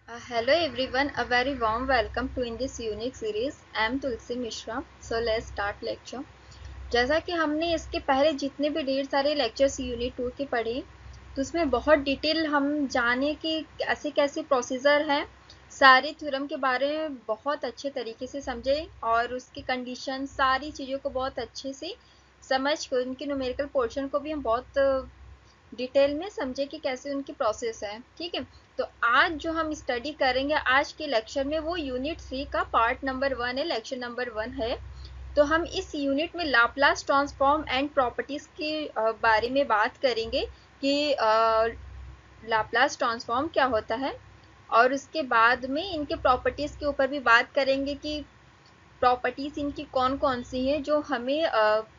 Hello everyone, a very warm welcome to in this unique series. I am Tulsi Mishra. So let's start lecture. जैसा कि हमने इसके पहले जितने भी ढेर सारे लेक्चर्स यूनिट 2 के पढ़े, तो उसमें बहुत डिटेल हम जाने कि कैसे कैसे प्रोसीजर है, सारे थ्योरम के बारे में बहुत अच्छे तरीके से समझे और उसकी कंडीशन सारी चीज़ों को बहुत अच्छे से समझ कर उनके न्यूमेरिकल पोर्शन को भी हम बहुत डिटेल में समझे कि कैसे उनकी प्रोसेस है। ठीक है, तो आज जो हम स्टडी करेंगे आज के लेक्चर में वो यूनिट 3 का पार्ट नंबर 1 है, लेक्चर नंबर 1 है। तो हम इस यूनिट में लाप्लास ट्रांसफॉर्म एंड प्रॉपर्टीज के बारे में बात करेंगे कि लाप्लास ट्रांसफॉर्म क्या होता है, और उसके बाद में इनके प्रॉपर्टीज के ऊपर भी बात करेंगे कि प्रॉपर्टीज इनकी कौन कौन सी हैं जो हमें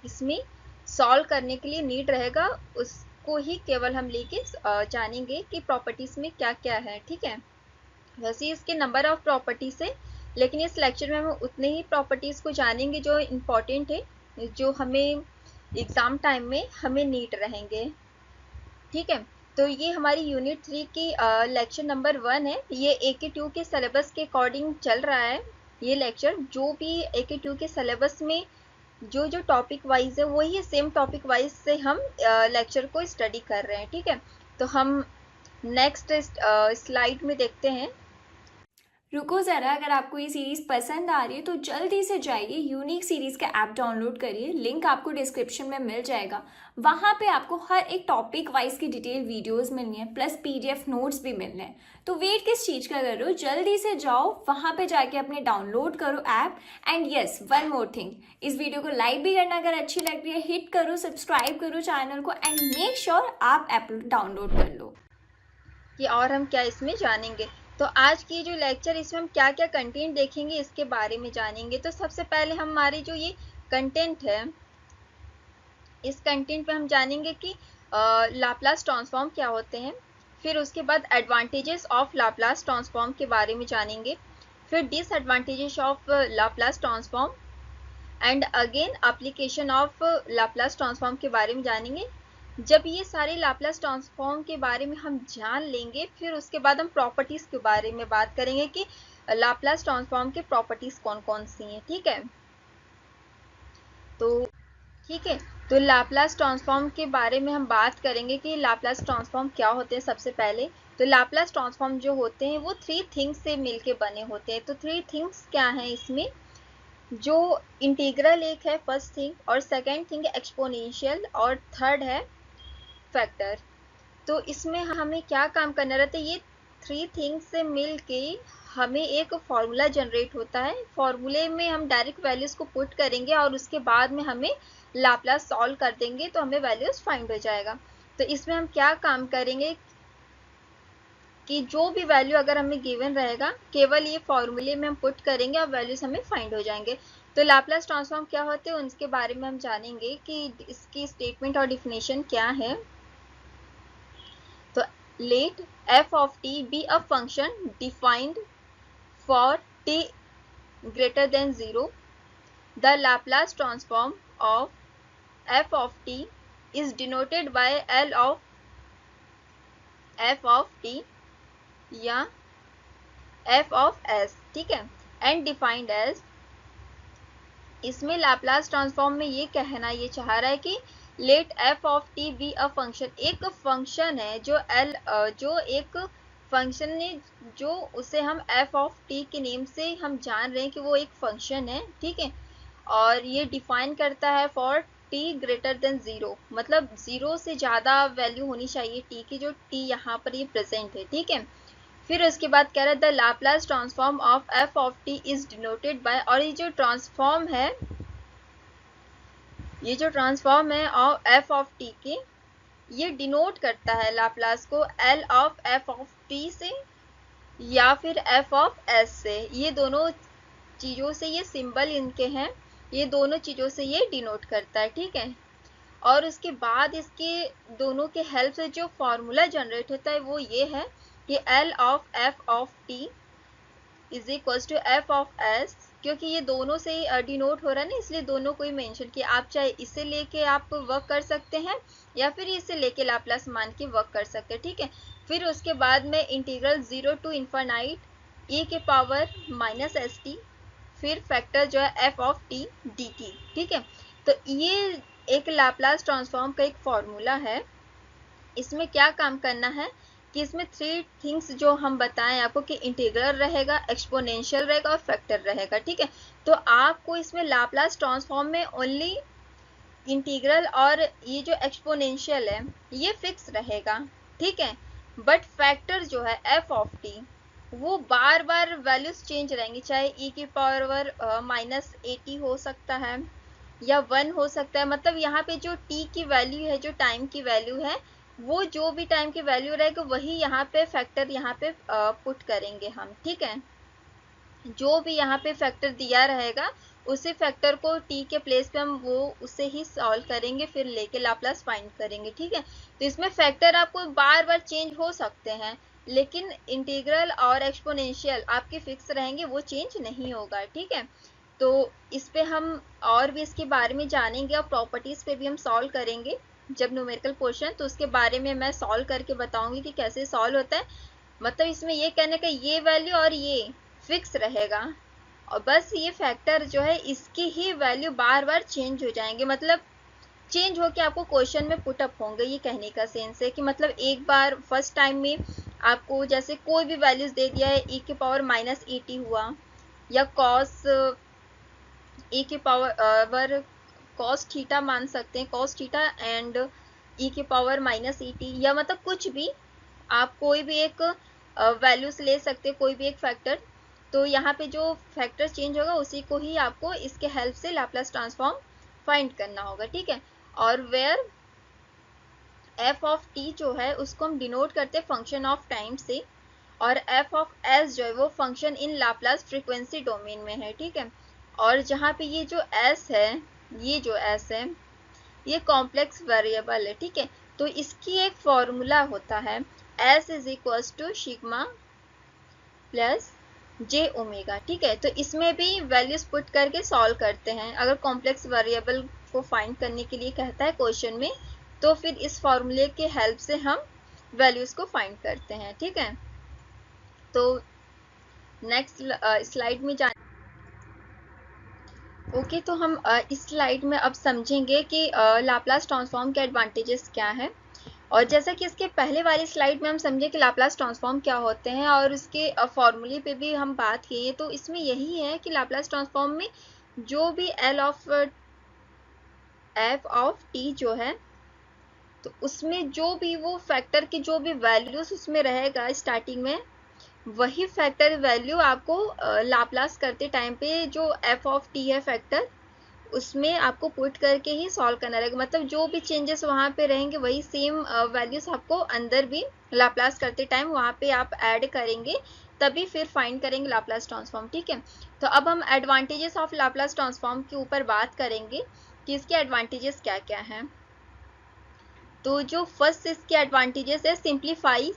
इसमें सॉल्व करने के लिए नीड रहेगा, उसको ही केवल हम लेके जानेंगे कि प्रॉपर्टीज में क्या क्या है। ठीक है, वैसे इसके नंबर ऑफ प्रॉपर्टीज है, लेकिन इस लेक्चर में हम उतने ही प्रॉपर्टीज को जानेंगे जो इम्पोर्टेंट है, जो हमें एग्जाम टाइम में हमें नीड रहेंगे। ठीक है, तो ये हमारी यूनिट 3 की लेक्चर नंबर 1 है। ये AK2 के सिलेबस के अकॉर्डिंग चल रहा है ये लेक्चर। जो भी AK2 के सिलेबस में जो जो टॉपिक वाइज है वही सेम टॉपिक वाइज से हम लेक्चर को स्टडी कर रहे हैं। ठीक है, तो हम नेक्स्ट स्लाइड में देखते हैं। रुको ज़रा, अगर आपको ये सीरीज़ पसंद आ रही है तो जल्दी से जाइए यूनिक सीरीज़ का ऐप डाउनलोड करिए। लिंक आपको डिस्क्रिप्शन में मिल जाएगा। वहाँ पे आपको हर एक टॉपिक वाइज की डिटेल वीडियोस मिलनी है, प्लस PDF नोट्स भी मिलने हैं। तो वेट किस चीज़ का कर रहे हो, जल्दी से जाओ वहाँ पे जाके अपने डाउनलोड करो app. And yes, one more thing, इस वीडियो को लाइक भी करना अगर अच्छी लग रही है, हिट करो, सब्सक्राइब करो चैनल को एंड मेक श्योर आप ऐप डाउनलोड कर लो। कि और हम क्या इसमें जानेंगे। तो आज की जो लेक्चर इसमें हम क्या क्या कंटेंट देखेंगे इसके बारे में जानेंगे। तो सबसे पहले हमारी जो ये कंटेंट है, इस कंटेंट पे हम जानेंगे कि लाप्लास ट्रांसफॉर्म क्या होते हैं। फिर उसके बाद एडवांटेजेस ऑफ लाप्लास ट्रांसफॉर्म के बारे में जानेंगे। फिर disadvantages of Laplace transform and again application of Laplace transform के बारे में जानेंगे। जब ये सारे लाप्लास ट्रांसफॉर्म के बारे में हम जान लेंगे, फिर उसके बाद हम प्रॉपर्टीज के बारे में बात करेंगे कि लाप्लास ट्रांसफॉर्म के प्रॉपर्टीज कौन कौन सी हैं। ठीक है, तो ठीक है, तो लाप्लास ट्रांसफॉर्म के बारे में हम बात करेंगे कि लाप्लास ट्रांसफॉर्म क्या होते हैं। सबसे पहले तो लाप्लास ट्रांसफॉर्म जो होते हैं वो 3 थिंग्स से मिलके बने होते हैं। तो 3 थिंग्स क्या हैं इसमें, जो इंटीग्रल एक है फर्स्ट थिंग, और सेकंड थिंग एक्सपोनेंशियल, और थर्ड है फैक्टर। तो इसमें हमें क्या काम करना रहता है, ये 3 थिंग्स से मिल के हमें एक फॉर्मूला जनरेट होता है। फॉर्मूले में हम डायरेक्ट वैल्यूज को पुट करेंगे और उसके बाद में हमें लाप्लास सॉल्व कर देंगे तो हमें वैल्यूज फाइंड हो जाएगा। तो इसमें हम क्या काम करेंगे कि जो भी वैल्यू अगर हमें गिवन रहेगा, केवल ये फॉर्मूले में हम पुट करेंगे और वैल्यूज हमें फाइंड हो जाएंगे। तो लाप्लास ट्रांसफॉर्म क्या होते हैं उनके बारे में हम जानेंगे कि इसकी स्टेटमेंट और डिफिनेशन क्या है। तो let f of t be a function defined for t greater than 0. The Laplace transform of f of t is denoted by L of f of t या f of s। ठीक है, and defined as, इसमें Laplace transform में ये कहना ये चाह रहा है कि let f of t be a function, एक फंक्शन है जो जो एक फंक्शन ने जो उसे हम एफ ऑफ टी के नेम से हम जान रहे हैं कि वो एक फंक्शन है। ठीक है, और ये डिफाइन करता है फॉर टी ग्रेटर देन 0, मतलब 0 से ज़्यादा वैल्यू होनी चाहिए टी की, जो टी यहाँ पर ये प्रेजेंट है। ठीक है, फिर उसके बाद कह रहा है the Laplace transform of f of T is denoted by, और ये जो ट्रांसफॉर्म है, ये जो ट्रांसफॉर्म है ऑफ एफ ऑफ टी के, ये डिनोट करता है लाप्लास को L of f of T से या फिर एफ ऑफ एस से। ये दोनों चीज़ों से, ये सिंबल इनके हैं, ये दोनों चीज़ों से ये डिनोट करता है। ठीक है, और उसके बाद इसके दोनों के हेल्प से जो फॉर्मूला जनरेट होता है वो ये है कि L of f of T is equal to F of s. क्योंकि ये दोनों से डिनोट हो रहा है ना, इसलिए दोनों को ही मेंशन किया। आप चाहे इसे लेके आप वर्क कर सकते हैं या फिर इसे लेके लाप्लास मान के वर्क कर सकते हैं। ठीक है, फिर उसके बाद में इंटीग्रल 0 टू इन्फानाइट e के पावर माइनस एस टी, फिर फैक्टर जो है F of T D T. ठीक है, तो ये एक लाप्लास ट्रांसफॉर्म का एक फॉर्मूला है। इसमें क्या काम करना है कि इसमें थ्री थिंग्स जो हम बताएं आपको कि इंटीग्रल रहेगा, एक्सपोनेंशियल रहेगा और फैक्टर रहेगा। ठीक है, तो आपको इसमें लाप्लास ट्रांसफॉर्म में ओनली इंटीग्रल और ये जो एक्सपोनेंशियल है ये फिक्स रहेगा। ठीक है, बट फैक्टर जो है एफ ऑफ टी वो बार बार वैल्यूज चेंज रहेंगी, चाहे e की पावर माइनस एटी हो सकता है या 1 हो सकता है। मतलब यहाँ पे जो t की वैल्यू है, जो टाइम की वैल्यू है, वो जो भी टाइम की वैल्यू रहेगी वही यहाँ पे फैक्टर यहाँ पे पुट करेंगे हम। ठीक है, जो भी यहाँ पे फैक्टर दिया रहेगा उसी फैक्टर को t के प्लेस पे हम वो उसे ही सॉल्व करेंगे, फिर लेके लाप्लास फाइंड करेंगे। ठीक है, तो इसमें फैक्टर आपको बार बार चेंज हो सकते हैं, लेकिन इंटीग्रल और एक्सपोनेंशियल आपके फिक्स रहेंगे, वो चेंज नहीं होगा। ठीक है, तो इस पे हम और भी इसके बारे में जानेंगे और प्रॉपर्टीज पे भी हम सॉल्व करेंगे जब न्यूमेरिकल पोर्शन, तो उसके बारे में मैं सॉल्व करके बताऊंगी कि कैसे सॉल्व होता है। मतलब इसमें ये कहने का ये वैल्यू और ये फिक्स रहेगा और बस ये फैक्टर जो है इसकी ही वैल्यू बार बार चेंज हो जाएंगे, मतलब चेंज होके आपको क्वेश्चन में पुट अप होंगे। ये कहने का सेंस है कि मतलब एक बार फर्स्ट टाइम में आपको जैसे कोई भी वैल्यूज दे दिया है, e के पावर माइनस एटी हुआ या कॉस e के पावर कॉस थीटा मान सकते हैं, कॉस थीटा एंड e के पावर माइनस एटी, या मतलब कुछ भी आप कोई भी एक वैल्यूज ले सकते हैं, कोई भी एक फैक्टर। तो यहाँ पे जो फैक्टर चेंज होगा उसी को ही आपको इसके हेल्प से लाप्लास ट्रांसफॉर्म फाइंड करना होगा। ठीक है, और वेयर एफ ऑफ टी जो है उसको हम डिनोट करते हैं फंक्शन ऑफ टाइम से, और एफ ऑफ एस जो है वो function in Laplace frequency domain में है। ठीक है, और जहाँ पे ये जो एस है, ये जो एस है ये कॉम्प्लेक्स वेरिएबल है। ठीक है, तो इसकी एक फॉर्मूला होता है s is equal to sigma plus j omega. ठीक है, तो इसमें भी वैल्यूज पुट करके सॉल्व करते हैं। अगर कॉम्प्लेक्स वेरिएबल को फाइंड करने के लिए कहता है क्वेश्चन में, तो फिर इस फॉर्मूले के हेल्प से हम वैल्यूज को फाइंड करते हैं। ठीक है, तो नेक्स्ट स्लाइड में जाने ओके, तो हम इस स्लाइड में अब समझेंगे कि लाप्लास ट्रांसफॉर्म के एडवांटेजेस क्या है। और जैसा कि इसके पहले वाली स्लाइड में हम समझे कि लाप्लास ट्रांसफॉर्म क्या होते हैं और उसके फॉर्मूले पे भी हम बात किए, तो इसमें यही है कि लाप्लास ट्रांसफॉर्म में जो भी L of f of T जो है, तो उसमें जो भी वो फैक्टर की जो भी वैल्यूज उसमें रहेगा स्टार्टिंग में, वही फैक्टर वैल्यू आपको लाप्लास करते टाइम पे जो एफ ऑफ टी है फैक्टर, उसमें आपको पुट करके ही सॉल्व करना रहेगा। मतलब जो भी चेंजेस वहाँ पे रहेंगे वही सेम वैल्यूज आपको अंदर भी लाप्लास करते टाइम वहाँ पे आप ऐड करेंगे, तभी फिर फाइंड करेंगे लाप्लास ट्रांसफॉर्म। ठीक है, तो अब हम एडवांटेजेस ऑफ लाप्लास ट्रांसफॉर्म के ऊपर बात करेंगे कि इसके एडवांटेजेस क्या क्या हैं। तो जो फर्स्ट इसके एडवांटेजेस है सिंप्लीफाई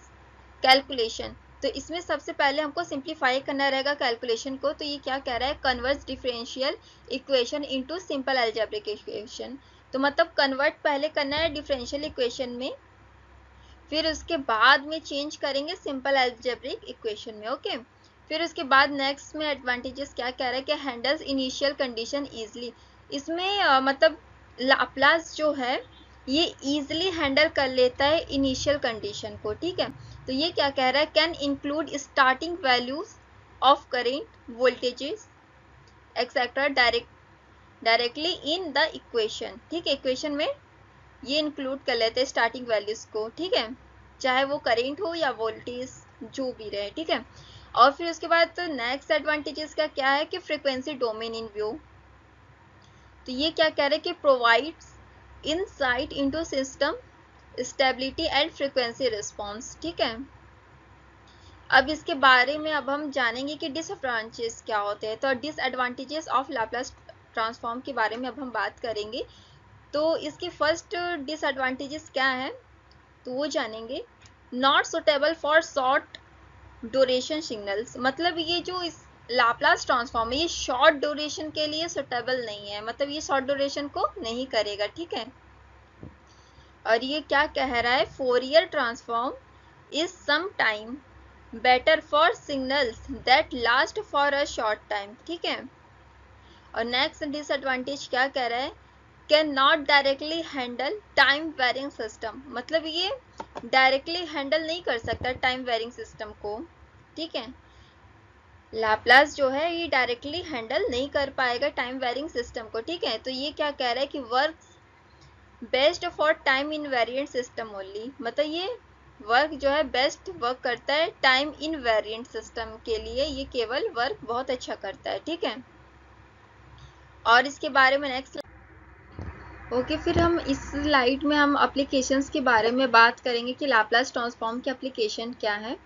कैलकुलेशन, तो इसमें सबसे पहले हमको सिंप्लीफाई करना रहेगा कैलकुलेशन को। तो ये क्या कह रहा है, convert differential equation into simple algebraic equation. तो मतलब कन्वर्ट पहले करना है डिफरेंशियल इक्वेशन में, फिर उसके बाद में चेंज करेंगे सिंपल अलजेब्रिक इक्वेशन में। ओके, फिर उसके बाद नेक्स्ट में एडवांटेजेस क्या कह रहा है कि हैंडल्स इनिशियल कंडीशन इजली। इसमें मतलब लाप्लास जो है ये इजीली हैंडल कर लेता है इनिशियल कंडीशन को। ठीक है, तो ये क्या कह रहा है, can include starting values of current voltages etcetera directly in the equation. ठीक है, इक्वेशन में ये इंक्लूड कर लेते हैं स्टार्टिंग वैल्यूज को। ठीक है, चाहे वो करेंट हो या वोल्टेज जो भी रहे। ठीक है, और फिर उसके बाद तो नेक्स्ट एडवांटेजेस का क्या है कि फ्रीक्वेंसी डोमेन इन व्यू। तो ये क्या कह रहे हैं कि provides insight into system stability and frequency response. ठीक है, अब इसके बारे में अब हम जानेंगे कि डिसएडवांटेजेस क्या होते हैं। तो डिसएडवांटेजेस ऑफ लाप्लास ट्रांसफॉर्म के बारे में अब हम बात करेंगे। तो इसकी फर्स्ट डिसएडवांटेजेस क्या है तो वो जानेंगे। Not suitable for short duration signals, मतलब ये जो इस लाप्लास ट्रांसफॉर्म है ये शॉर्ट ड्यूरेशन के लिए सुटेबल नहीं है, मतलब ये शॉर्ट ड्यूरेशन को नहीं करेगा। ठीक है, और ये क्या कह रहा है, Fourier transform is some time better for signals that last for a short time. ठीक है, और नेक्स्ट डिसएडवांटेज क्या कह रहा है, can not directly handle time varying system, मतलब ये डायरेक्टली हैंडल नहीं कर सकता टाइम वेरिंग सिस्टम को। ठीक है, लाप्लास जो है ये डायरेक्टली हैंडल नहीं कर पाएगा टाइम वेरिंग सिस्टम को। ठीक है, तो ये क्या कह रहा है कि work best for time invariant system only, मतलब ये वर्क जो है बेस्ट वर्क करता है टाइम इनवेरिएंट सिस्टम के लिए, ये केवल वर्क बहुत अच्छा करता है। ठीक है, और इसके बारे में नेक्स्ट ओके फिर हम इस स्लाइड में हम एप्लीकेशंस के बारे में बात करेंगे कि लाप्लास ट्रांसफॉर्म की एप्लीकेशन क्या है।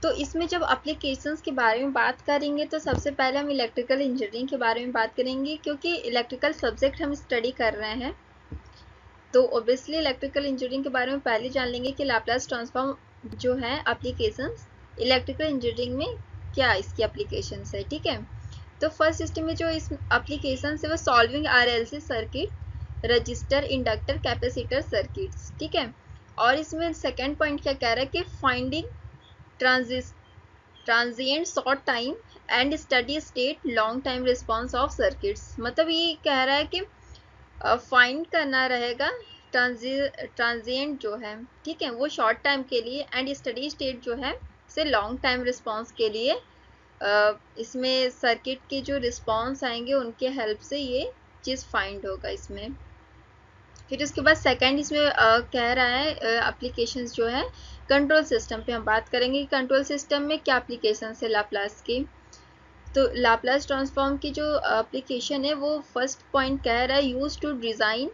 तो इसमें जब एप्लीकेशंस के बारे में बात करेंगे तो सबसे पहले हम इलेक्ट्रिकल इंजीनियरिंग के बारे में बात करेंगे, क्योंकि इलेक्ट्रिकल सब्जेक्ट हम स्टडी कर रहे हैं तो ऑब्वियसली इलेक्ट्रिकल इंजीनियरिंग के बारे में पहले जान लेंगे कि लाप्लास ट्रांसफॉर्म जो है एप्लीकेशंस इलेक्ट्रिकल इंजीनियरिंग में क्या इसकी एप्लीकेशंस है। ठीक है, तो फर्स्ट सिस्टम में जो इस एप्लीकेशन है वो solving RLC circuit, register, inductor, capacitor circuits. ठीक है, और इसमें सेकेंड पॉइंट क्या कह रहा है कि finding transient short time and steady state long time response of circuits, मतलब ये कह रहा है कि फाइंड करना रहेगा ट्रांजिएंट जो है, ठीक है, वो शॉर्ट टाइम के लिए एंड स्टडी स्टेट जो है से लॉन्ग टाइम रिस्पॉन्स के लिए इसमें सर्किट के जो रिस्पॉन्स आएंगे उनके हेल्प से ये चीज़ फाइंड होगा इसमें। फिर उसके बाद सेकंड इसमें कह रहा है एप्लीकेशंस जो है कंट्रोल सिस्टम पे हम बात करेंगे कि कंट्रोल सिस्टम में क्या एप्लीकेशन है लाप्लास की। तो लाप्लास ट्रांसफॉर्म की जो एप्लीकेशन है वो फर्स्ट पॉइंट कह रहा है use to design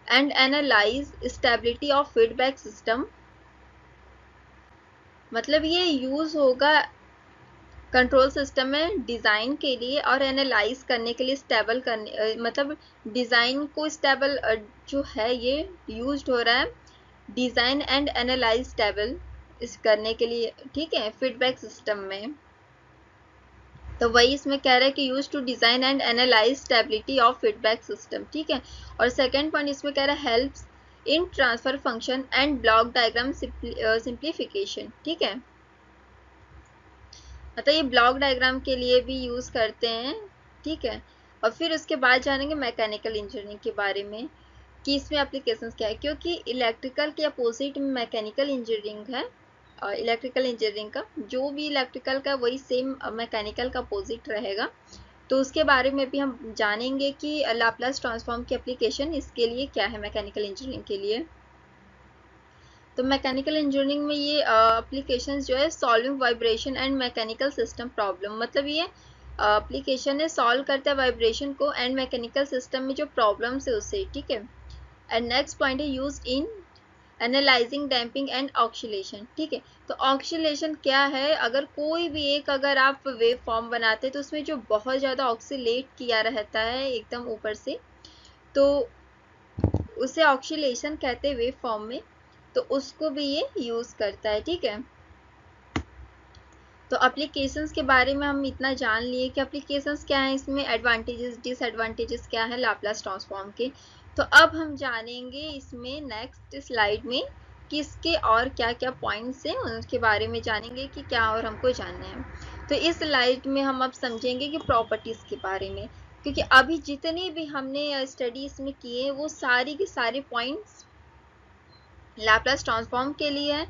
and analyse stability of feedback system, मतलब ये यूज़ होगा कंट्रोल सिस्टम में डिज़ाइन के लिए और एनालाइज करने के लिए, स्टेबल करने मतलब डिज़ाइन को स्टेबल जो है ये यूज्ड हो रहा है डिज़ाइन एंड एनालाइज स्टेबल इस करने के लिए। ठीक है, फीडबैक सिस्टम में तो वही इसमें कह रहा है कि use to design and analyse stability of feedback system. ठीक है, और सेकेंड पॉइंट इसमें कह रहा है helps in transfer function and block diagram simplification. ठीक है, मतलब ये ब्लॉक डायग्राम के लिए भी यूज़ करते हैं। ठीक है, और फिर उसके बाद जानेंगे मैकेनिकल इंजीनियरिंग के बारे में कि इसमें एप्लीकेशंस क्या है, क्योंकि इलेक्ट्रिकल के अपोजिट में मैकेनिकल इंजीनियरिंग है और इलेक्ट्रिकल इंजीनियरिंग का जो भी इलेक्ट्रिकल का वही सेम मैकेनिकल का अपोजिट रहेगा, तो उसके बारे में भी हम जानेंगे कि लाप्लास ट्रांसफॉर्म की एप्लीकेशन इसके लिए क्या है मैकेनिकल इंजीनियरिंग के लिए। तो मैकेनिकल इंजीनियरिंग में ये एप्लीकेशंस जो है solving vibration and mechanical system problem, मतलब ये एप्लीकेशन है सॉल्व करता है वाइब्रेशन को एंड मैकेनिकल सिस्टम में जो प्रॉब्लम्स है उसे। ठीक है, एंड नेक्स्ट पॉइंट है use in analysing damping and oscillation. ठीक है, तो ऑक्सीलेशन क्या है, अगर कोई भी एक अगर आप वेव फॉर्म बनाते हैं तो उसमें जो बहुत ज़्यादा ऑक्सीलेट किया रहता है एकदम ऊपर से, तो उसे ऑक्सीलेशन कहते हैं वेव फॉर्म में, तो उसको भी ये यूज़ करता है। ठीक है, तो एप्लीकेशंस के बारे में हम इतना जान लिए कि एप्लीकेशंस क्या है, इसमें एडवांटेजेस डिसएडवांटेजेस क्या है लाप्लास ट्रांसफॉर्म के। तो अब हम जानेंगे इसमें नेक्स्ट स्लाइड में कि इसके और क्या क्या पॉइंट्स हैं उनके बारे में जानेंगे कि क्या और हमको जानना है। तो इस स्लाइड में हम अब समझेंगे कि प्रॉपर्टीज़ के बारे में, क्योंकि अभी जितनी भी हमने स्टडी इसमें किए वो सारी के सारे पॉइंट्स लाप्लास ट्रांसफॉर्म के लिए है।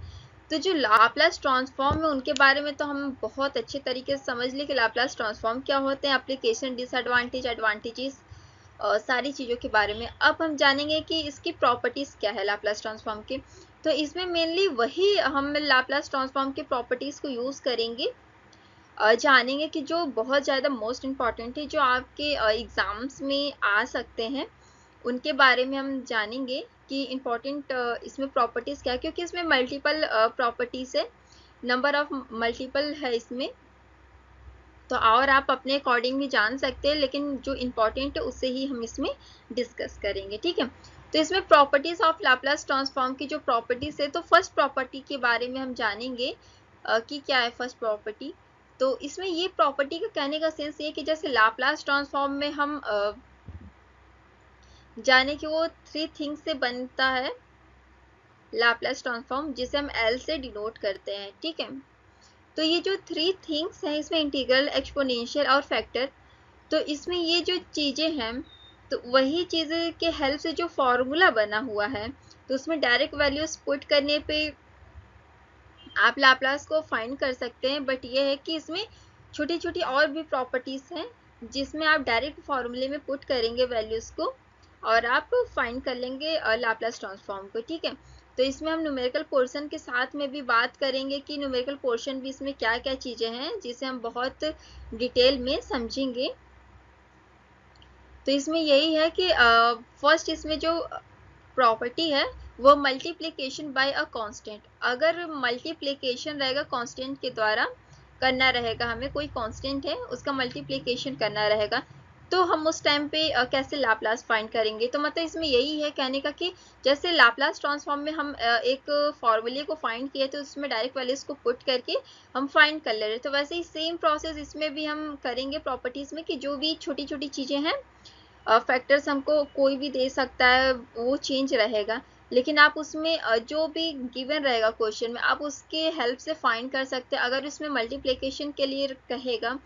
तो जो लाप्लास ट्रांसफॉर्म है उनके बारे में तो हम बहुत अच्छे तरीके से समझ लिए कि लाप्लास ट्रांसफॉर्म क्या होते हैं, एप्लीकेशन, डिसएडवांटेज, एडवांटेजेस सारी चीज़ों के बारे में। अब हम जानेंगे कि इसकी प्रॉपर्टीज़ क्या है लाप्लास ट्रांसफॉर्म की। तो इसमें मेनली वही हम लाप्लास ट्रांसफॉर्म के प्रॉपर्टीज़ को यूज़ करेंगे, जानेंगे कि जो बहुत ज़्यादा मोस्ट इम्पॉर्टेंट है जो आपके एग्ज़ाम्स में आ सकते हैं उनके बारे में हम जानेंगे कि इम्पॉर्टेंट इसमें प्रॉपर्टीज़ क्या है, क्योंकि इसमें मल्टीपल प्रॉपर्टीज़ है, नंबर ऑफ मल्टीपल है इसमें, तो और आप अपने अकॉर्डिंग भी जान सकते हैं, लेकिन जो इम्पॉर्टेंट है उससे ही हम इसमें डिस्कस करेंगे। ठीक है, तो इसमें प्रॉपर्टीज़ ऑफ लाप्लास ट्रांसफॉर्म की जो प्रॉपर्टीज़ है, तो फर्स्ट प्रॉपर्टी के बारे में हम जानेंगे कि क्या है फर्स्ट प्रॉपर्टी। तो इसमें ये प्रॉपर्टी का कहने का सेंस ये कि जैसे लाप्लास ट्रांसफॉर्म में हम जाने कि वो थ्री थिंग्स से बनता है, लाप्लास ट्रांसफॉर्म जिसे हम एल से डिनोट करते हैं, ठीक है। तो ये जो थ्री थिंग्स हैं इसमें इंटीग्रल, एक्सपोनेंशियल और फैक्टर, तो इसमें ये जो चीज़ें हैं तो वही चीज़ें के हेल्प से जो फॉर्मूला बना हुआ है तो उसमें डायरेक्ट वैल्यूज पुट करने पे आप लाप्लास को फाइंड कर सकते हैं। बट ये है कि इसमें छोटी छोटी और भी प्रॉपर्टीज़ हैं जिसमें आप डायरेक्ट फॉर्मूले में पुट करेंगे वैल्यूज़ को और आप फाइंड कर लेंगे लाप्लास ट्रांसफॉर्म को, ठीक है। तो इसमें हम न्यूमेरिकल पोर्शन के साथ में भी बात करेंगे कि न्यूमेरिकल पोर्शन भी इसमें क्या क्या चीज़ें हैं जिसे हम बहुत डिटेल में समझेंगे। तो इसमें यही है कि फर्स्ट इसमें जो प्रॉपर्टी है वो मल्टीप्लिकेशन बाय अ कांस्टेंट। अगर मल्टीप्लिकेशन रहेगा कांस्टेंट के द्वारा करना रहेगा, हमें कोई कांस्टेंट है उसका मल्टीप्लिकेशन करना रहेगा, तो हम उस टाइम पे कैसे लाप्लास फाइंड करेंगे। तो मतलब इसमें यही है कहने का कि जैसे लाप्लास ट्रांसफॉर्म में हम एक फॉर्मूले को फाइंड किए तो उसमें डायरेक्ट वैल्यूज को पुट करके हम फाइंड कर ले रहे, तो वैसे ही सेम प्रोसेस इसमें भी हम करेंगे प्रॉपर्टीज में कि जो भी छोटी छोटी चीज़ें हैं फैक्टर्स हमको कोई भी दे सकता है, वो चेंज रहेगा, लेकिन आप उसमें जो भी गिवन रहेगा क्वेश्चन में आप उसके हेल्प से फाइंड कर सकते हैं। अगर इसमें मल्टीप्लिकेशन के लिए कहेगा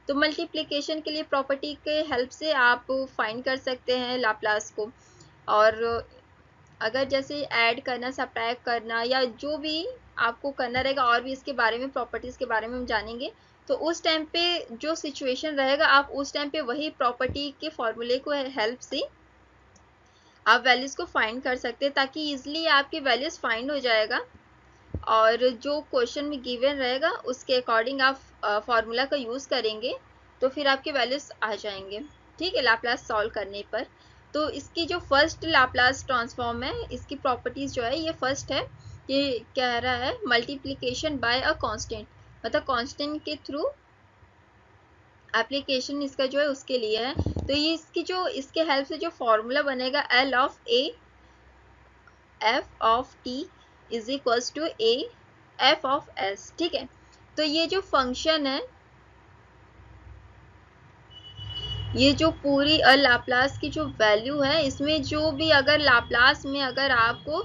तो मल्टीप्लिकेशन के लिए प्रॉपर्टी के हेल्प से आप फाइंड कर सकते हैं लाप्लास को। और अगर जैसे ऐड करना, सब्ट्रैक्ट करना या जो भी आपको करना रहेगा और भी इसके बारे में प्रॉपर्टीज़ के बारे में हम जानेंगे, तो उस टाइम पे जो सिचुएशन रहेगा आप उस टाइम पे वही प्रॉपर्टी के फॉर्मूले को हेल्प से आप वैल्यूज़ को फाइंड कर सकते हैं ताकि इजीली आपकी वैल्यूज़ फाइंड हो जाएगा और जो क्वेश्चन में गिवन रहेगा उसके अकॉर्डिंग आप फार्मूला का यूज़ करेंगे तो फिर आपके वैल्यूज़ आ जाएंगे, ठीक है, लाप्लास सॉल्व करने पर। तो इसकी जो फर्स्ट लाप्लास ट्रांसफॉर्म है इसकी प्रॉपर्टीज़ जो है ये फर्स्ट है, ये कह रहा है मल्टीप्लिकेशन बाय अ कांस्टेंट, मतलब कांस्टेंट के थ्रू एप्लीकेशन इसका जो है उसके लिए है। तो ये इसकी जो इसके हेल्प से जो फॉर्मूला बनेगा L of a F of T is equals to a F of S, ठीक है। तो ये जो फंक्शन है, ये जो पूरी लाप्लास की जो वैल्यू है इसमें जो भी अगर लाप्लास में अगर आपको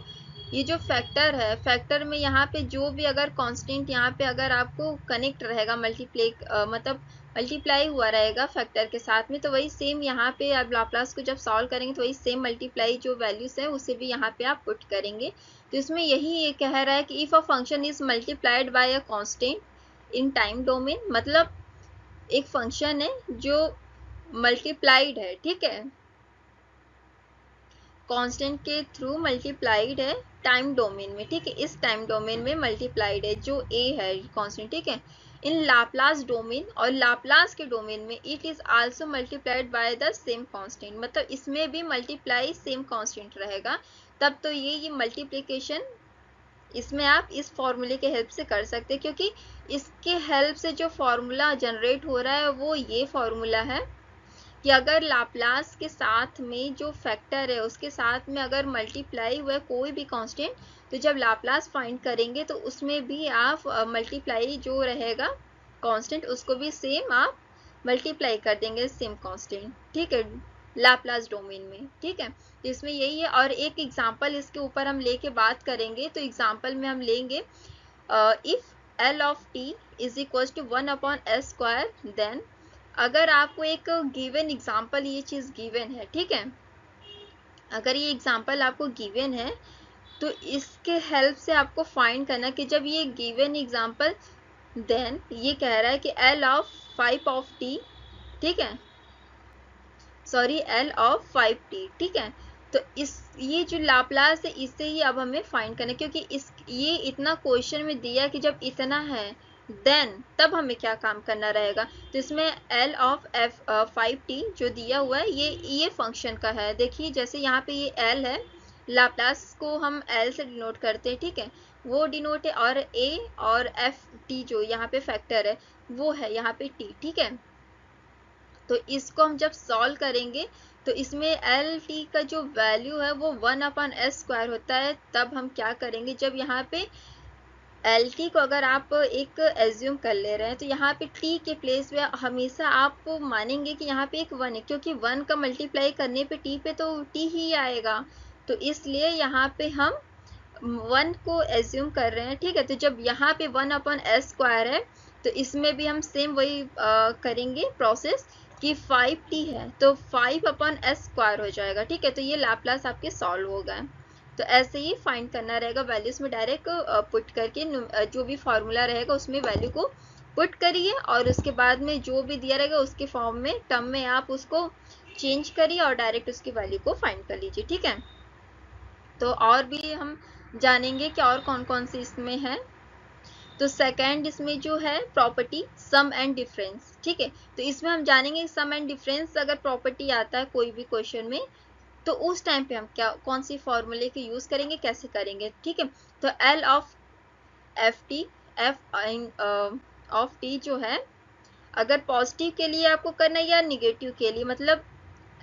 ये जो फैक्टर है, फैक्टर में यहाँ पे जो भी अगर कांस्टेंट यहाँ पे अगर आपको कनेक्ट रहेगा मतलब मल्टीप्लाई हुआ रहेगा फैक्टर के साथ में, तो वही सेम यहाँ पे आप लाप्लास को जब सॉल्व करेंगे तो वही सेम मल्टीप्लाई जो वैल्यूज है उसे भी यहाँ पे आप पुट करेंगे। तो इसमें यही ये कह रहा है कि if a function is multiplied by a constant in time domain, मतलब एक फंक्शन है जो मल्टीप्लाइड है, ठीक है, कांस्टेंट के थ्रू मल्टीप्लाइड है टाइम डोमेन में, ठीक है, इस टाइम डोमेन में मल्टीप्लाइड है जो a है कांस्टेंट, ठीक है, इन लाप्लास डोमेन, और लाप्लास के डोमेन में it is also multiplied by the same constant, मतलब इसमें भी मल्टीप्लाई सेम कांस्टेंट रहेगा। तब तो ये मल्टीप्लिकेशन इसमें आप इस फॉर्मूले के हेल्प से कर सकते हैं, क्योंकि इसके हेल्प से जो फॉर्मूला जनरेट हो रहा है वो ये फॉर्मूला है कि अगर लाप्लास के साथ में जो फैक्टर है उसके साथ में अगर मल्टीप्लाई हुआ कोई भी कांस्टेंट, तो जब लाप्लास फाइंड करेंगे तो उसमें भी आप मल्टीप्लाई जो रहेगा कांस्टेंट उसको भी सेम आप मल्टीप्लाई कर देंगे सेम कांस्टेंट, ठीक है, लाप्लास डोमेन में, ठीक है। तो इसमें यही है। और एक एग्जांपल इसके ऊपर हम लेके बात करेंगे, तो एग्जांपल में हम लेंगे if L of T is equal to 1/s², then अगर आपको एक गिवन एग्जांपल ये चीज़ गिवन है, ठीक है, अगर ये एग्जांपल आपको गिवन है तो इसके हेल्प से आपको फाइंड करना कि जब ये गिवन एग्जांपल, देन ये कह रहा है कि एल ऑफ 5 ऑफ टी, ठीक है, सॉरी एल ऑफ 5t, ठीक है। तो इस ये जो लाप्लास है इससे ही अब हमें फाइंड करना है, क्योंकि इस ये इतना क्वेश्चन में दिया कि जब इतना है देन तब हमें क्या काम करना रहेगा। तो इसमें एल ऑफ एफ 5t जो दिया हुआ है ये फंक्शन का है। देखिए जैसे यहाँ पे ये एल है, लाप्लास को हम एल से डिनोट करते हैं, ठीक है, वो डिनोट है, और ए और एफ टी जो यहाँ पे फैक्टर है वो है यहाँ पे टी, ठीक है। तो इसको हम जब सॉल्व करेंगे तो इसमें एल टी का जो वैल्यू है वो 1/s² होता है। तब हम क्या करेंगे, जब यहाँ पे एल टी को अगर आप एक एज्यूम कर ले रहे हैं तो यहाँ पे टी के प्लेस पे हमेशा आप मानेंगे कि यहाँ पे एक 1 है, क्योंकि 1 का मल्टीप्लाई करने पे टी पे तो टी ही आएगा। तो इसलिए यहाँ पे हम वन को एज्यूम कर रहे हैं, ठीक है। तो जब यहाँ पे 1/s² है तो इसमें भी हम सेम वही करेंगे प्रोसेस कि 5t है तो 5/s² हो जाएगा, ठीक है। तो ये लाप्लास आपके सॉल्व हो गए। तो ऐसे ही फाइंड करना रहेगा, वैल्यूज में डायरेक्ट पुट करके जो भी फॉर्मूला रहेगा उसमें वैल्यू को पुट करिए और उसके बाद में जो भी दिया रहेगा उसके फॉर्म में टर्म में आप उसको चेंज करिए और डायरेक्ट उसकी वैल्यू को फाइंड कर लीजिए, ठीक है। तो और भी हम जानेंगे कि और कौन कौन सी इसमें है। तो सेकंड इसमें जो है प्रॉपर्टी सम एंड डिफरेंस, ठीक है। तो इसमें हम जानेंगे सम एंड डिफरेंस अगर प्रॉपर्टी आता है कोई भी क्वेश्चन में तो उस टाइम पे हम क्या कौन सी फॉर्मूले के यूज करेंगे, कैसे करेंगे, ठीक है। तो L of F T of T जो है अगर पॉजिटिव के लिए आपको करना है या निगेटिव के लिए, मतलब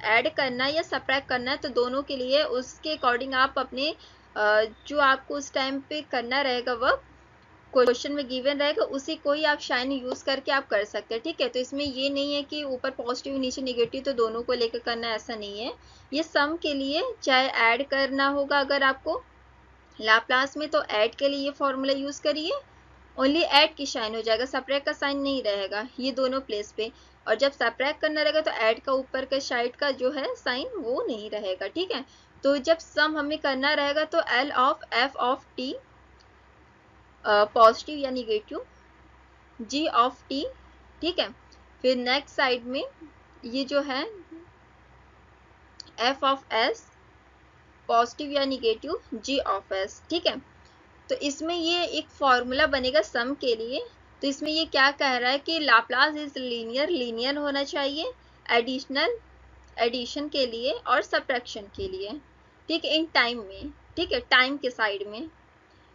ऐड करना है या सब्ट्रैक्ट करना है, तो दोनों के लिए उसके अकॉर्डिंग आप अपने जो आपको उस टाइम पे करना रहेगा वह क्वेश्चन में गिवन रहेगा उसी को ही आप शाइन यूज करके आप कर सकते हैं, ठीक है। तो इसमें ये नहीं है कि ऊपर पॉजिटिव नीचे निगेटिव तो दोनों को लेकर करना, ऐसा नहीं है। ये सम के लिए चाहे ऐड करना होगा अगर आपको लाप्लास में तो ऐड के लिए ये फॉर्मूला यूज करिए, ओनली ऐड की साइन हो जाएगा, सब्ट्रैक्ट का साइन नहीं रहेगा ये दोनों प्लेस पे। और जब सब्ट्रैक्ट करना रहेगा तो ऐड का ऊपर का साइड का जो है साइन वो नहीं रहेगा, ठीक है। तो जब सम हमें करना रहेगा तो L of f of T positive या निगेटिव, जी ऑफ टी, ठीक है। फिर नेक्स्ट साइड में ये जो है एफ ऑफ एस पॉजिटिव या निगेटिव जी ऑफ एस, ठीक है। तो इसमें ये एक फॉर्मूला बनेगा सम के लिए। तो इसमें ये क्या कह रहा है कि लाप्लास इज लीनियर, लीनियर होना चाहिए एडिशनल एडिशन के लिए और सब्ट्रैक्शन के लिए, ठीक है, इन टाइम में, ठीक है, टाइम के साइड में।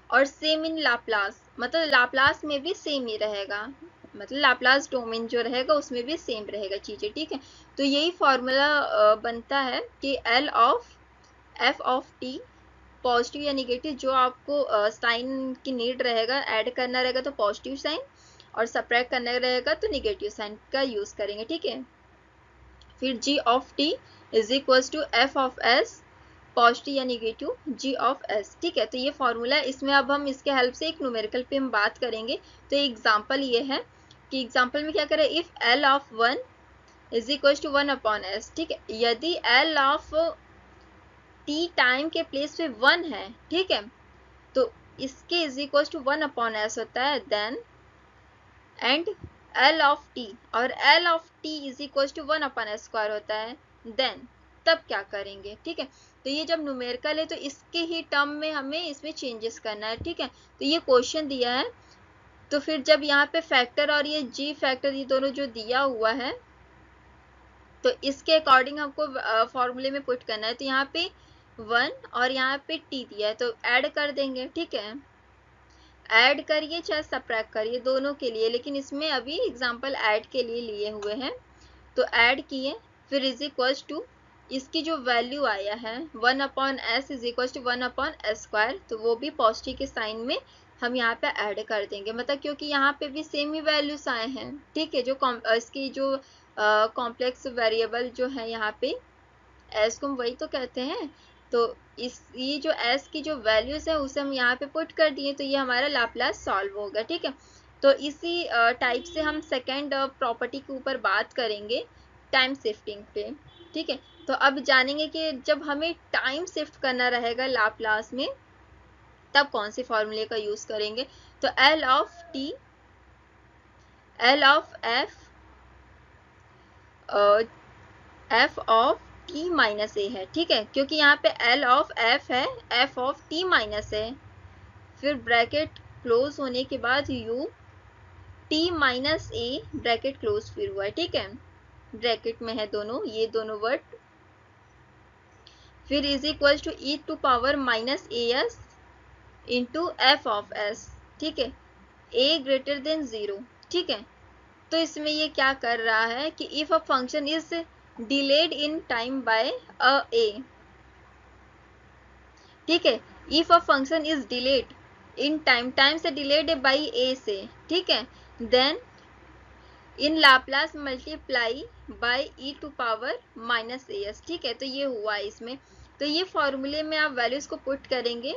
और सेम इन लाप्लास, मतलब लाप्लास में भी सेम ही रहेगा, मतलब लाप्लास डोमेन जो रहेगा उसमें भी सेम रहेगा चीजें, ठीक है। तो यही फॉर्मूला बनता है कि L of f of T positive या निगेटिव जो आपको साइन की नीड रहेगा, ऐड करना रहेगा तो पॉजिटिव साइन और सब्ट्रैक्ट करना रहेगा तो निगेटिव साइन का यूज करेंगे, ठीक है। फिर G of T is equal to F of S positive या निगेटिव जी ऑफ एस, ठीक है। तो ये फॉर्मूला है, इसमें अब हम इसके हेल्प से एक न्यूमेरिकल पे हम बात करेंगे। तो एग्जाम्पल ये है कि एग्जाम्पल में क्या करें, if L of 1 is equal to 1/s, ठीक है। यदि एल ऑफ टी टाइम के प्लेस पे 1 है, ठीक है, तो इसके इज इक्वल टू 1/s होता है, then and L of T और L of T is equal to 1/s² होता है, देन तब क्या करेंगे, ठीक है। तो ये जब न्यूमेरिकल है तो इसके ही टर्म में हमें इसमें चेंजेस करना है, ठीक है। तो ये क्वेश्चन दिया है तो फिर जब यहाँ पे फैक्टर और ये जी फैक्टर ये दोनों जो दिया हुआ है तो इसके अकॉर्डिंग हमको फॉर्मूले में पुट करना है। तो यहाँ पे 1 और यहाँ पे टी दिया है तो ऐड कर देंगे, ठीक है। ऐड करिए चाहे सब्ट्रैक्ट करिए दोनों के लिए, लेकिन इसमें अभी एग्जांपल ऐड के लिए लिए हुए हैं। तो ऐड किए फिर इज इक्वल टू इसकी जो वैल्यू आया है 1/s is equal to 1/s², तो वो भी पॉजिटिव के साइन में हम यहाँ पे ऐड कर देंगे, मतलब क्योंकि यहाँ पे भी सेम ही वैल्यूज आए हैं, ठीक है। जो इसकी जो कॉम्प्लेक्स वेरिएबल जो है यहाँ पे एस को हम वही तो कहते हैं, तो इस ये जो एस की जो वैल्यूज है उसे हम यहाँ पे पुट कर दिए तो ये हमारा लाप्लास सॉल्व होगा, ठीक है। तो इसी टाइप से हम सेकेंड प्रॉपर्टी के ऊपर बात करेंगे टाइम शिफ्टिंग पे, ठीक है। तो अब जानेंगे कि जब हमें टाइम शिफ्ट करना रहेगा लाप्लास में तब कौन से फॉर्मूले का यूज करेंगे। तो L of T L of F F of T minus A है, ठीक है, क्योंकि यहाँ पे एल ऑफ एफ है, एफ ऑफ टी माइनस है, फिर ब्रैकेट क्लोज होने के बाद U T minus A bracket close फिर हुआ है, ठीक है, ब्रैकेट में है दोनों ये दोनों वर्ड, फिर is equal to e to power minus A s into F of S, ठीक है, ए ग्रेटर देन 0, ठीक है। तो इसमें ये क्या कर रहा है कि if a function is delayed in time by a A, ठीक है, if a function is delayed in time, time से डिलेड है बाई ए से, ठीक है, then in Laplace multiply by E to power minus A S, ठीक है। तो ये हुआ इसमें, तो ये फॉर्मूले में आप वैल्यूज को पुट करेंगे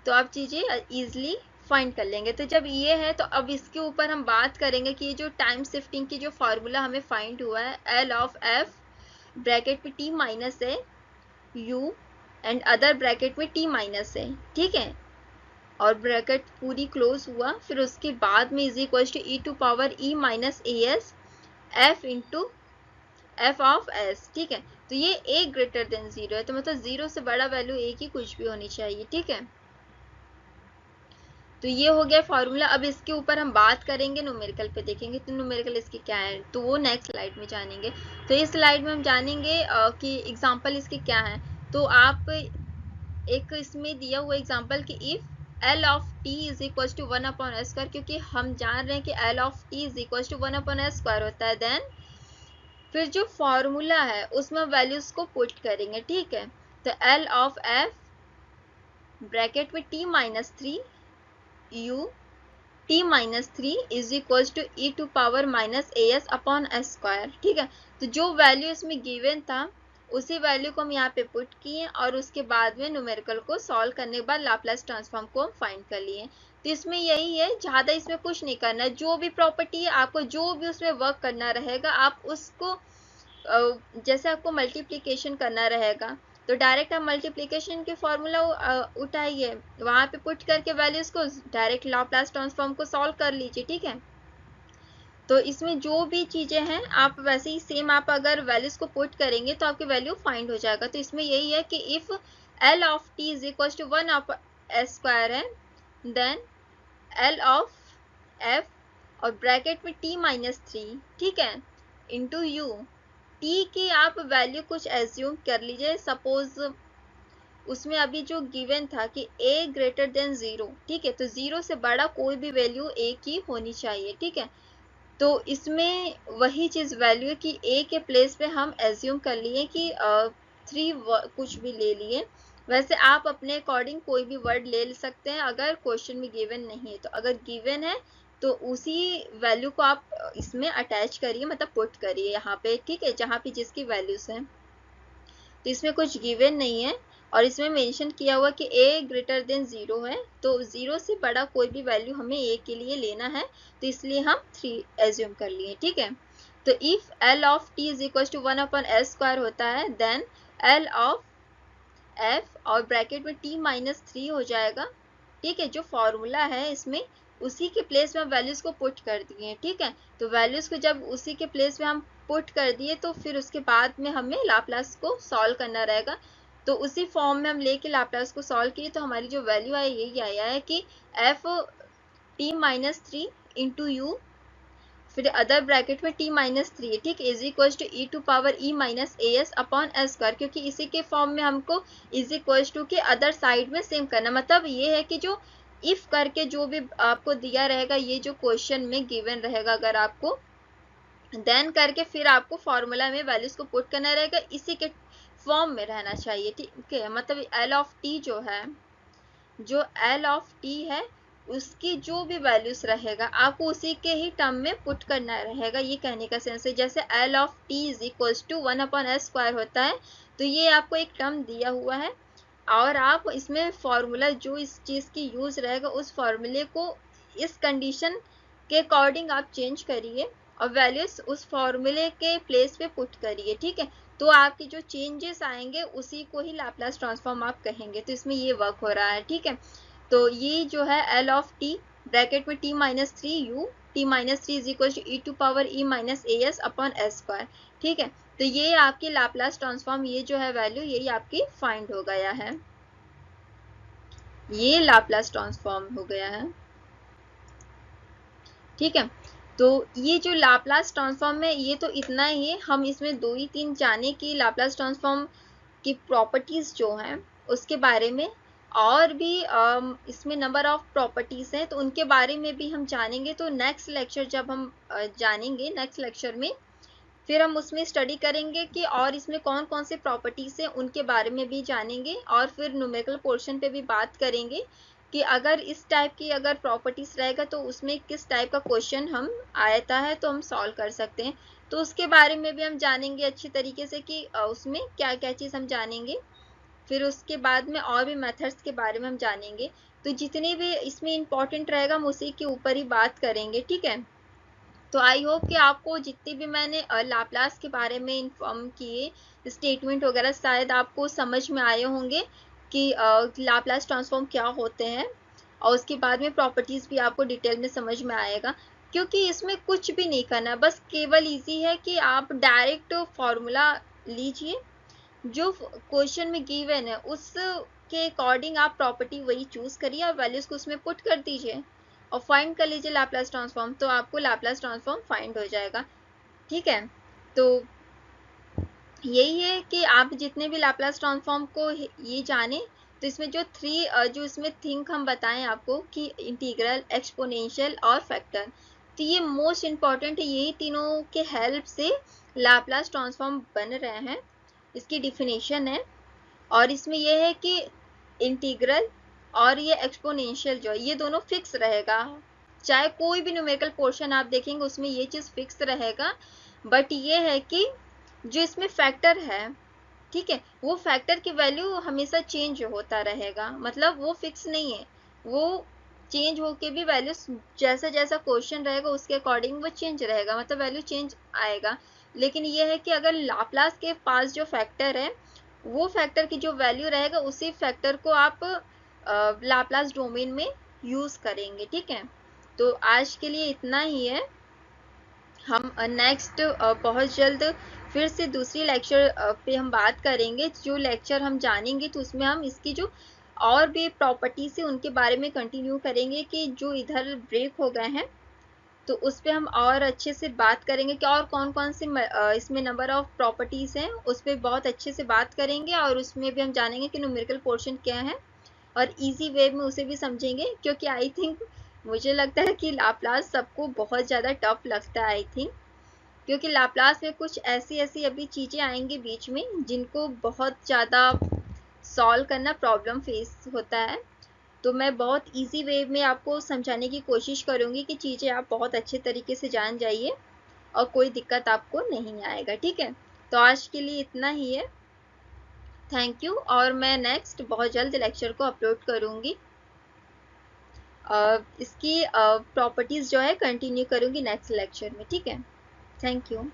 तो आप चीज़ें ईजिली फाइंड कर लेंगे। तो जब ये है तो अब इसके ऊपर हम बात करेंगे कि ये जो टाइम शिफ्टिंग की जो फार्मूला हमें फाइंड हुआ है, एल ऑफ एफ ब्रैकेट में टी माइनस है यू एंड अदर ब्रैकेट में टी माइनस है, ठीक है, और ब्रैकेट पूरी क्लोज हुआ, फिर उसके बाद में is equal to e to power e minus A s f into F of S, ठीक है। तो ये ए ग्रेटर देन जीरो है, तो मतलब जीरो से बड़ा वैल्यू ए की कुछ भी होनी चाहिए, ठीक है। तो ये हो गया फॉर्मूला। अब इसके ऊपर हम बात करेंगे, न्यूमेरिकल पे देखेंगे तो न्यूमेरिकल इसके क्या है, तो वो नेक्स्ट स्लाइड में जानेंगे। तो इस स्लाइड में हम जानेंगे कि एग्जांपल इसके क्या है। तो आप एक इसमें दिया हुआ एग्जांपल कि if L of T is equal to 1/s², क्योंकि हम जान रहे हैं कि L of T is equal to 1/s² होता है, देन फिर जो फॉर्मूला है उसमें वैल्यूज को पुट करेंगे, ठीक है। तो एल ऑफ एफ ब्रैकेट में t minus three u T minus three is equal to e to power minus A s upon s square, ठीक है। तो जो वैल्यू इसमें गिवन था उसी वैल्यू को हम यहाँ पे पुट किए और उसके बाद में न्यूमेरिकल को सॉल्व करने के बाद लाप्लास ट्रांसफॉर्म को हम फाइंड कर लिए। तो इसमें यही है, ज़्यादा इसमें कुछ नहीं करना है। जो भी प्रॉपर्टी है आपको जो भी उसमें वर्क करना रहेगा आप उसको जैसे आपको मल्टीप्लिकेशन करना रहेगा तो डायरेक्ट आप मल्टीप्लिकेशन के फॉर्मूला उठाइए, वहाँ पे पुट करके वैल्यूज को डायरेक्ट लाप्लास ट्रांसफॉर्म को सॉल्व कर लीजिए, ठीक है। तो इसमें जो भी चीज़ें हैं आप वैसे ही सेम आप अगर वैल्यूज को पुट करेंगे तो आपकी वैल्यू फाइंड हो जाएगा। तो इसमें यही है कि if L of T is equal to 1/s² है, देन एल ऑफ एफ और ब्रैकेट में टी माइनस थ्री, ठीक है, इंटू यू, टी की आप वैल्यू कुछ एज्यूम कर लीजिए। सपोज उसमें अभी जो गिवन था कि a ग्रेटर देन जीरो, ठीक है, तो जीरो से बड़ा कोई भी वैल्यू a की होनी चाहिए, ठीक है। तो इसमें वही चीज़ वैल्यू है कि a के प्लेस पे हम एज्यूम कर लिए कि थ्री कुछ भी ले लिए। वैसे आप अपने अकॉर्डिंग कोई भी वर्ड ले सकते हैं अगर क्वेश्चन में गिवन नहीं है। तो अगर गिवन है तो उसी वैल्यू को आप इसमें अटैच करिए, मतलब पुट करिए यहाँ पे, ठीक है, जहाँ पे जिसकी वैल्यूज हैं। तो इसमें कुछ गिवन नहीं है और इसमें मेंशन किया हुआ कि a ग्रेटर देन जीरो है, तो जीरो से बड़ा कोई भी वैल्यू हमें a के लिए लेना है, तो इसलिए हम 3 एज्यूम कर लिए, ठीक है। तो if l of t is equal to 1/s² होता है, देन l ऑफ f और ब्रैकेट में t माइनस 3 हो जाएगा, ठीक है। जो फॉर्मूला है इसमें उसी के प्लेस में वैल्यूज को पुट कर दिए, ठीक है। तो वैल्यूज को जब उसी के प्लेस में हम पुट कर दिए तो फिर उसके बाद में हमें लाप्लास को सॉल्व करना रहेगा। तो उसी फॉर्म में हम लेके लाप्लास को सॉल्व किए तो हमारी जो वैल्यू आई यही आया है कि f t minus three into u, फिर अदर ब्रैकेट में t माइनस थ्री, ठीक, is equal to e to power e minus A s upon s square, क्योंकि इसी के फॉर्म में हमको इज इक्वल टू के अदर साइड में सेम करना। मतलब ये है कि जो इफ करके जो भी आपको दिया रहेगा, ये जो क्वेश्चन में गिवन रहेगा, अगर आपको देन करके फिर आपको फॉर्मूला में वैल्यूज को पुट करना रहेगा, इसी के फॉर्म में रहना चाहिए, ठीक है। मतलब एल ऑफ टी जो है, जो एल ऑफ टी है उसकी जो भी वैल्यूज रहेगा आपको उसी के ही टर्म में पुट करना रहेगा, ये कहने का सेंस है। जैसे L of T is equal to 1/s² होता है, तो ये आपको एक टर्म दिया हुआ है और आप इसमें फॉर्मूला जो इस चीज़ की यूज रहेगा उस फॉर्मूले को इस कंडीशन के अकॉर्डिंग आप चेंज करिए और वैल्यूज उस फॉर्मूले के प्लेस पे पुट करिए, ठीक है। तो आपके जो चेंजेस आएंगे उसी को ही लाप्लास ट्रांसफॉर्म आप कहेंगे। तो इसमें ये वर्क हो रहा है, ठीक है। तो ये जो है एल ऑफ टी ब्रैकेट में t minus three u T minus three is equal to e to power e minus A s upon s square, ठीक है। तो ये आपकी लाप्लास ट्रांसफॉर्म, ये जो है वैल्यू यही आपकी फाइंड हो गया है, ये लाप्लास ट्रांसफॉर्म हो गया है, ठीक है। तो ये जो लाप्लास ट्रांसफॉर्म है ये तो इतना ही है। हम इसमें 2 ही 3 जाने की लाप्लास ट्रांसफॉर्म की प्रॉपर्टीज जो हैं उसके बारे में, और भी इसमें नंबर ऑफ प्रॉपर्टीज हैं तो उनके बारे में भी हम जानेंगे। तो नेक्स्ट लेक्चर जब हम जानेंगे, नेक्स्ट लेक्चर में फिर हम उसमें स्टडी करेंगे कि और इसमें कौन कौन से प्रॉपर्टीज हैं उनके बारे में भी जानेंगे, और फिर न्यूमेरिकल पोर्शन पे भी बात करेंगे कि अगर इस टाइप की अगर प्रॉपर्टीज रहेगा तो उसमें किस टाइप का क्वेश्चन हम आता है तो हम सॉल्व कर सकते हैं। तो उसके बारे में भी हम जानेंगे अच्छी तरीके से कि उसमें क्या क्या चीज़ हम जानेंगे। फिर उसके बाद में और भी मेथड्स के बारे में हम जानेंगे। तो जितने भी इसमें इम्पोर्टेंट रहेगा हम उसी के ऊपर ही बात करेंगे, ठीक है। तो आई होप कि आपको जितने भी मैंने लाप्लास के बारे में इन्फॉर्म किए स्टेटमेंट वगैरह शायद आपको समझ में आए होंगे कि लाप्लास ट्रांसफॉर्म क्या होते हैं, और उसके बाद में प्रॉपर्टीज भी आपको डिटेल में समझ में आएगा। क्योंकि इसमें कुछ भी नहीं करना है, बस केवल इजी है कि आप डायरेक्ट फॉर्मूला लीजिए, जो क्वेश्चन में गिवन है उसके अकॉर्डिंग आप प्रॉपर्टी वही चूज करिए और वैल्यूज को उसमें पुट कर दीजिए और फाइंड कर लीजिए लाप्लास ट्रांसफॉर्म, तो आपको लाप्लास ट्रांसफॉर्म फाइंड हो जाएगा, ठीक है। तो यही है कि आप जितने भी लाप्लास ट्रांसफॉर्म को ये जाने, तो इसमें जो जो इसमें थिंक हम बताएं आपको कि इंटीग्रल, एक्सपोनेंशियल और फैक्टर, तो ये मोस्ट इम्पॉर्टेंट है, यही तीनों के हेल्प से लाप्लास ट्रांसफॉर्म बन रहे हैं। इसकी डिफिनेशन है, और इसमें यह है कि इंटीग्रल और ये एक्सपोनेंशियल जो है ये दोनों फिक्स रहेगा, चाहे कोई भी न्यूमेरिकल पोर्शन आप देखेंगे उसमें ये चीज फिक्स रहेगा। बट ये है कि जो इसमें फैक्टर है, ठीक है, वो फैक्टर की वैल्यू हमेशा चेंज होता रहेगा, मतलब वो फिक्स नहीं है, वो चेंज होके भी वैल्यू जैसा जैसा क्वेश्चन रहेगा उसके अकॉर्डिंग वो चेंज रहेगा, मतलब वैल्यू चेंज आएगा। लेकिन ये है कि अगर लाप्लास के पास जो फैक्टर है वो फैक्टर की जो वैल्यू रहेगा उसी फैक्टर को आप लाप्लास डोमेन में यूज करेंगे, ठीक है। तो आज के लिए इतना ही है, हम नेक्स्ट बहुत जल्द फिर से दूसरी लेक्चर पे हम बात करेंगे। जो लेक्चर हम जानेंगे तो उसमें हम इसकी जो और भी प्रॉपर्टीज है उनके बारे में कंटिन्यू करेंगे कि जो इधर ब्रेक हो गए हैं तो उस पर हम और अच्छे से बात करेंगे कि और कौन कौन से इसमें नंबर ऑफ प्रॉपर्टीज हैं, उस पर बहुत अच्छे से बात करेंगे, और उसमें भी हम जानेंगे कि न्यूमेरिकल पोर्शन क्या है और इजी वे में उसे भी समझेंगे। क्योंकि आई थिंक मुझे लगता है कि लाप्लास सबको बहुत ज़्यादा टफ लगता है, आई थिंक, क्योंकि लाप्लास में कुछ ऐसी ऐसी अभी चीज़ें आएंगी बीच में जिनको बहुत ज़्यादा सॉल्व करना प्रॉब्लम फेस होता है। तो मैं बहुत इजी वे में आपको समझाने की कोशिश करूँगी कि चीज़ें आप बहुत अच्छे तरीके से जान जाइए और कोई दिक्कत आपको नहीं आएगा, ठीक है। तो आज के लिए इतना ही है, थैंक यू, और मैं नेक्स्ट बहुत जल्द लेक्चर को अपलोड करूँगी, इसकी प्रॉपर्टीज़ जो है कंटिन्यू करूँगी नेक्स्ट लेक्चर में, ठीक है। Thank you.